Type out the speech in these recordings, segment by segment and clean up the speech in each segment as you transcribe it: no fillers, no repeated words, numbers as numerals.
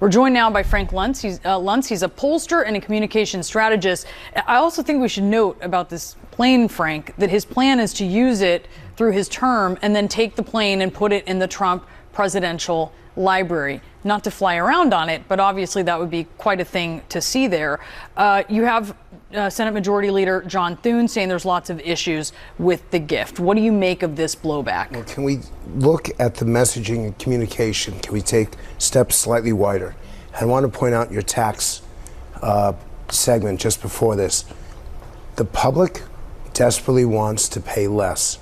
We're joined now by Frank Luntz. He's a pollster and a communication strategist. I also think we should note about this plane, Frank, that his plan is to use it through his term and then take the plane and put it in the Trump presidential library. Not to fly around on it, but obviously that would be quite a thing to see there. You have Senate Majority Leader John Thune saying there's lots of issues with the gift. What do you make of this blowback? Well, can we look at the messaging and communication? Can we take steps slightly wider? I want to point out your tax segment just before this. The public desperately wants to pay less.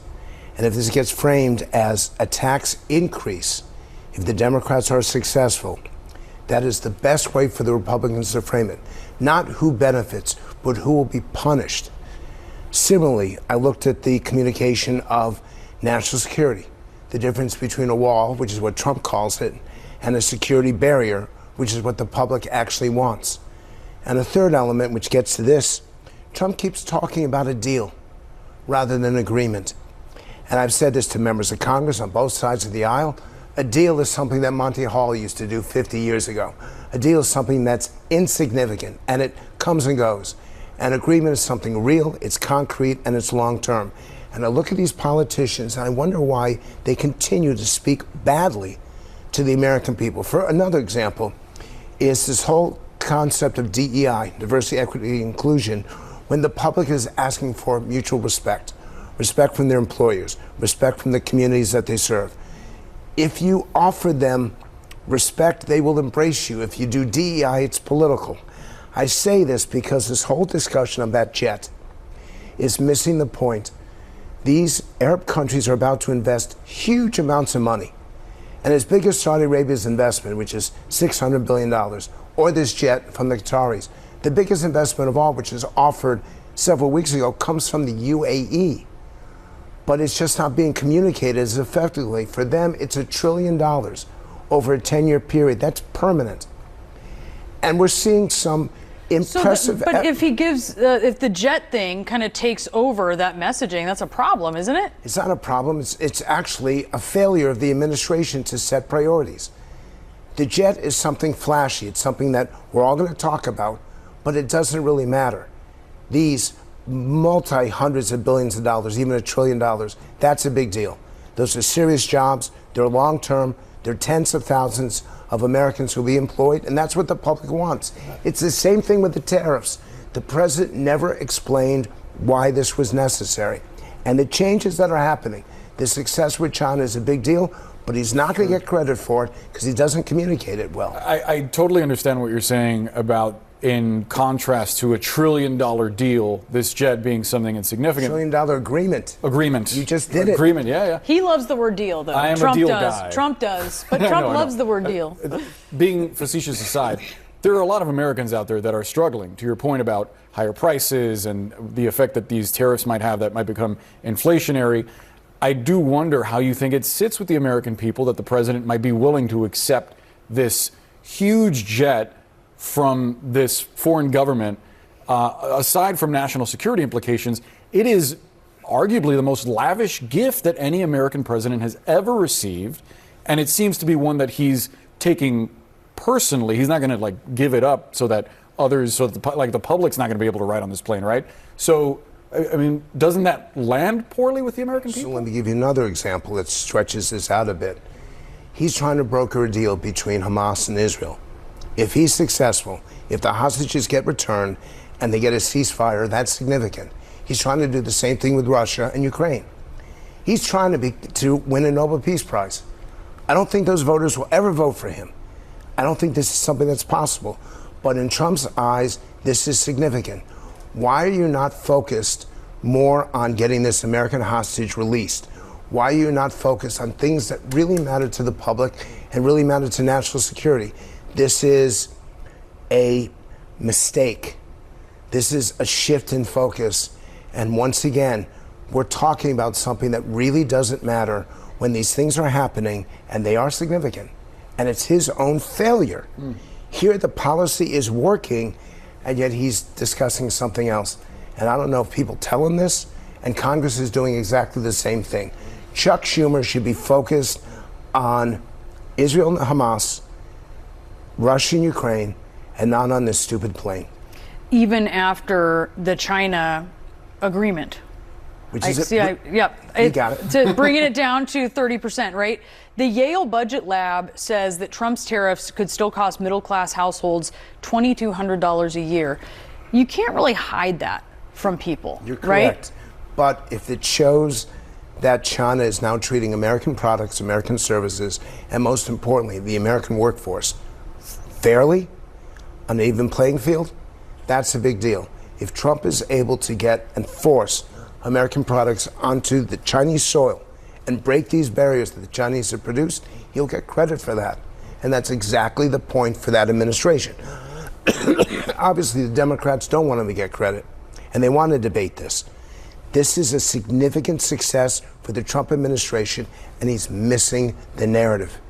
And if this gets framed as a tax increase, if the Democrats are successful, that is the best way for the Republicans to frame it. Not who benefits, but who will be punished. Similarly, I looked at the communication of national security, the difference between a wall, which is what Trump calls it, and a security barrier, which is what the public actually wants. And a third element, which gets to this, Trump keeps talking about a deal rather than an agreement. And I've said this to members of Congress on both sides of the aisle. A deal is something that Monty Hall used to do 50 years ago. A deal is something that's insignificant, and it comes and goes. An agreement is something real, it's concrete, and it's long-term. And I look at these politicians, and I wonder why they continue to speak badly to the American people. For another example is this whole concept of DEI, diversity, equity, inclusion, when the public is asking for mutual respect, respect from their employers, respect from the communities that they serve. If you offer them respect, they will embrace you. If you do DEI, it's political. I say this because this whole discussion of that jet is missing the point. These Arab countries are about to invest huge amounts of money. And as big as Saudi Arabia's investment, which is $600 billion, or this jet from the Qataris, the biggest investment of all, which was offered several weeks ago, comes from the UAE. But it's just not being communicated as effectively. For them, it's $1 trillion over a 10-year period. That's permanent. And we're seeing some impressive... But if he gives, if the jet thing kind of takes over that messaging, that's a problem, isn't it? It's not a problem. It's actually a failure of the administration to set priorities. The jet is something flashy. It's something that we're all going to talk about, but it doesn't really matter. These multi-hundreds of billions of dollars, even $1 trillion, that's a big deal. Those are serious jobs. They're long-term. They're tens of thousands of Americans who will be employed, and that's what the public wants. It's the same thing with the tariffs. The president never explained why this was necessary. And the changes that are happening, the success with China is a big deal, but he's not going to get credit for it because he doesn't communicate it well. I totally understand what you're saying about, in contrast to $1 trillion deal, this jet being something insignificant. $1 trillion agreement. Agreement. You just did it. Agreement, yeah. He loves the word deal, though. I am Trump a deal does. guy. Trump does. But Trump loves the word deal. Being facetious aside, there are a lot of Americans out there that are struggling, to your point about higher prices and the effect that these tariffs might have that might become inflationary. I do wonder how you think it sits with the American people that the president might be willing to accept this huge jet from this foreign government. Aside from national security implications, it is arguably the most lavish gift that any American president has ever received, and it seems to be one that he's taking personally. He's not going to give it up so that others, so that the public's not going to be able to ride on this plane, right? So, I mean, doesn't that land poorly with the American people? So let me give you another example that stretches this out a bit. He's trying to broker a deal between Hamas and Israel. If he's successful, if the hostages get returned and they get a ceasefire, that's significant. He's trying to do the same thing with Russia and Ukraine. He's trying to win a Nobel Peace Prize. I don't think those voters will ever vote for him. I don't think this is something that's possible. But in Trump's eyes, this is significant. Why are you not focused more on getting this American hostage released? Why are you not focused on things that really matter to the public and really matter to national security? This is a mistake. This is a shift in focus. And once again, we're talking about something that really doesn't matter when these things are happening, and they are significant. And it's his own failure. Here, the policy is working, and yet he's discussing something else. And I don't know if people tell him this, and Congress is doing exactly the same thing. Chuck Schumer should be focused on Israel and Hamas, Russia and Ukraine, and not on this stupid plane. Even after the China agreement. Which is You got it. To bringing it down to 30%, right? The Yale Budget Lab says that Trump's tariffs could still cost middle-class households $2,200 a year. You can't really hide that from people, You're right? correct. But if it shows that China is now treating American products, American services, and most importantly, the American workforce fairly, on an even playing field, that's a big deal. If Trump is able to get and force American products onto the Chinese soil and break these barriers that the Chinese have produced, he'll get credit for that. And that's exactly the point for that administration. Obviously, the Democrats don't want him to get credit, and they want to debate this. This is a significant success for the Trump administration, and he's missing the narrative.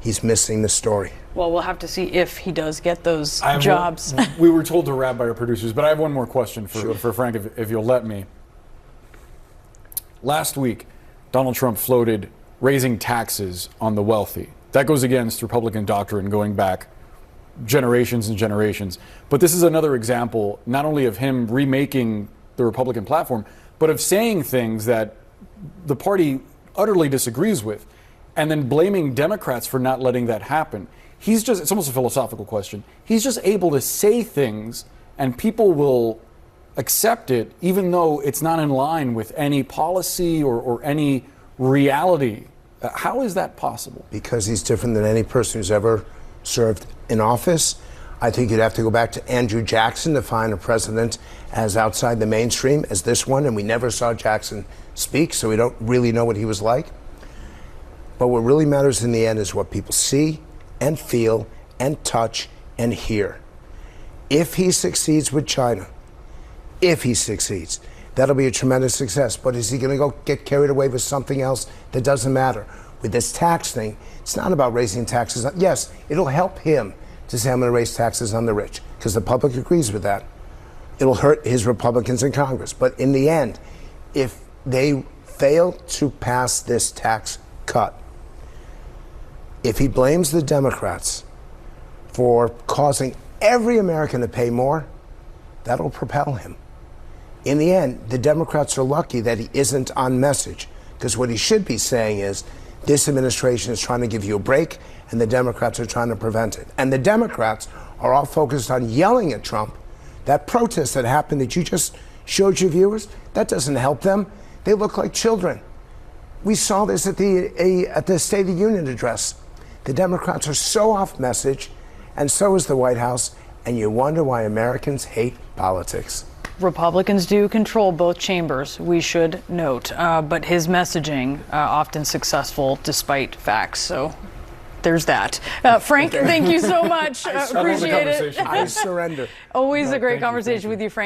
He's missing the story. Well, we'll have to see if he does get those jobs. We were told to wrap by our producers, but I have one more question for Frank, if you'll let me. Last week, Donald Trump floated raising taxes on the wealthy. That goes against Republican doctrine going back generations and generations. But this is another example, not only of him remaking the Republican platform, but of saying things that the party utterly disagrees with, and then blaming Democrats for not letting that happen. It's almost a philosophical question. He's just able to say things, and people will accept it, even though it's not in line with any policy or any reality. How is that possible? Because he's different than any person who's ever served in office. I think you'd have to go back to Andrew Jackson to find a president as outside the mainstream as this one, and we never saw Jackson speak, so we don't really know what he was like. But what really matters in the end is what people see and feel and touch and hear. If he succeeds with China, if he succeeds, that'll be a tremendous success. But is he going to go get carried away with something else that doesn't matter? With this tax thing, it's not about raising taxes. Yes, it'll help him to say, I'm going to raise taxes on the rich, because the public agrees with that. It'll hurt his Republicans in Congress. But in the end, if they fail to pass this tax cut, if he blames the Democrats for causing every American to pay more, that'll propel him. In the end, the Democrats are lucky that he isn't on message, because what he should be saying is, this administration is trying to give you a break, and the Democrats are trying to prevent it. And the Democrats are all focused on yelling at Trump. That protest that happened that you just showed your viewers, that doesn't help them. They look like children. We saw this at the State of the Union address. The Democrats are so off message, and so is the White House, and you wonder why Americans hate politics. Republicans do control both chambers, we should note, but his messaging often successful despite facts. So there's that. Frank, thank you so much. Appreciate it. I surrender. Always a great conversation with you, Frank.